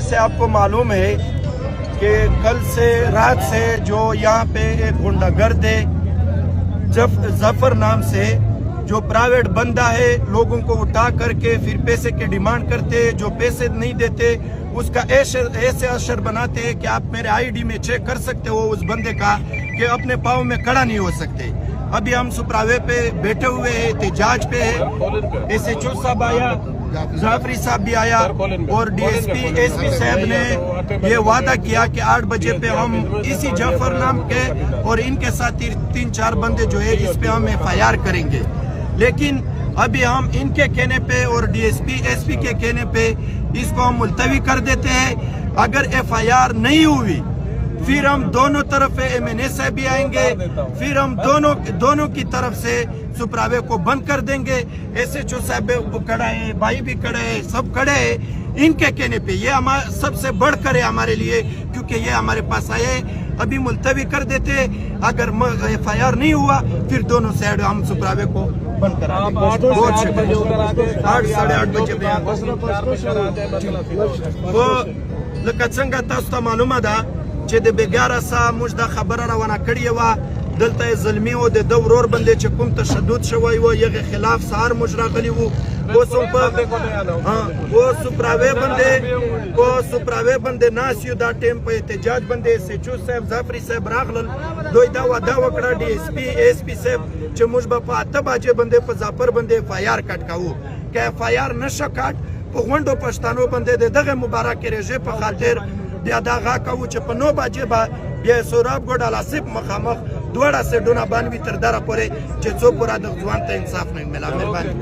جیسے آپ کو معلوم ہے کہ کل سے رات سے جو یہاں پہ ایک غنڈہ گرد ہے ظفر نام سے، جو پرائیویٹ بندہ ہے، لوگوں کو اٹھا کر کے پھر پیسے کی ڈیمانڈ کرتے، جو پیسے نہیں دیتے اس کا ایسے اشر بناتے ہیں کہ آپ میرے آئی ڈی میں چیک کر سکتے ہو اس بندے کا کہ اپنے پاؤں میں کھڑا نہیں ہو سکتے۔ ابھی ہم سپراوے پہ بیٹھے ہوئے ہیں، احتجاج پہ ہے، ایس ایچ او صاحب آیا، جعفری صاحب بھی آیا اور ڈی ایس پی صاحب نے یہ وعدہ کیا کہ 8 بجے پہ ہم اسی جعفر نام کے اور ان کے ساتھ 3-4 بندے جو ہے اس پہ ہم ایف آئی آر کریں گے، لیکن ابھی ہم ان کے کہنے پہ اور ڈی ایس پی کے کہنے پہ اس کو ہم ملتوی کر دیتے ہیں۔ اگر ایف آئی آر نہیں ہوئی پھر ہم دونوں طرف ایم این اے صاحب بھی آئیں گے، پھر ہم دونوں کی طرف سے سپراوے کو بند کر دیں گے۔ ایس ایچ او صاحب کھڑا ہے، بھائی بھی کھڑے ہیں، سب کھڑے ہیں ان کے کہنے پہ۔ یہ سب سے بڑھ کر ہے ہمارے لیے، کیونکہ یہ ہمارے پاس آئے، ابھی ملتوی کر دیتے۔ اگر ایف آئی آر نہیں ہوا پھر دونوں سائڈ ہم سپراوے کو بند کرا دیں گے۔ بہت شکریہ۔ 8-8:30 بجے وہ لکه څنګه تاسو ته معلومه ده چې د بېګاره سا موږ دا خبره روانه کړې وه، دلته یې زلمي و د ده ورور باندې چې کوم تشدد شوی و هغې خلاف سهار موږ راغلي وو، اوس هم په سپراوې باندې ناست یو، دا ټیم په احتجاج باندې ایس ایچ او صاحب ظفري صاحب راغلل، دوی دا وعده وکړه ډي ایس پي صاحب چې موږ به په 8 بجې باندې په ظفر باندې ایف آئی آر کټ کوو، که ایف آئی آر نشه کټ په غونډو پښتنو باندې د دغه مبارک رژې په خاطر بیا دا غا کوو چې په 9 بجې به بیا سوراب ګوډ الاسب مخامخ دواړه سیډونه باندې تر دره پورې چې څوک پورا د ځوان ته انصاف نه ملا مهرباني